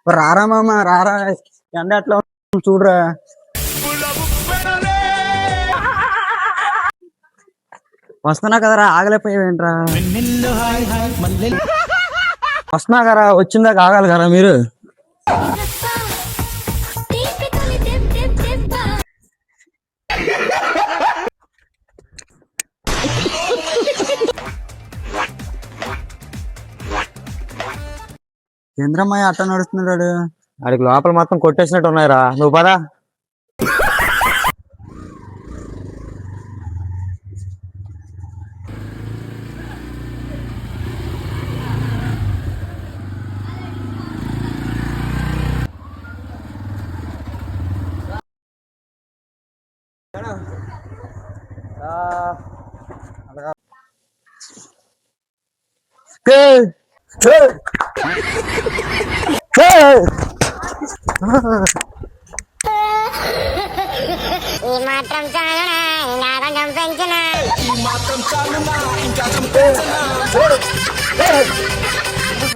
రారా మామ రారా, ఎండ ఎట్లా ఉంది చూడరా. వస్తున్నా కదరా, ఆగలేకపోయావేంట్రా? వస్తున్నా కదరా, వచ్చిందాక ఆగాలి కదా మీరు. చంద్రమ్మాయి అట్ట నడుస్తున్నాడు, ఆడికి లోపల మొత్తం కొట్టేసినట్టు ఉన్నాయిరా. నువ్వు పదా. ఈ మాత్రం చాలునా ఇంకా కొంచెం పెంచునా.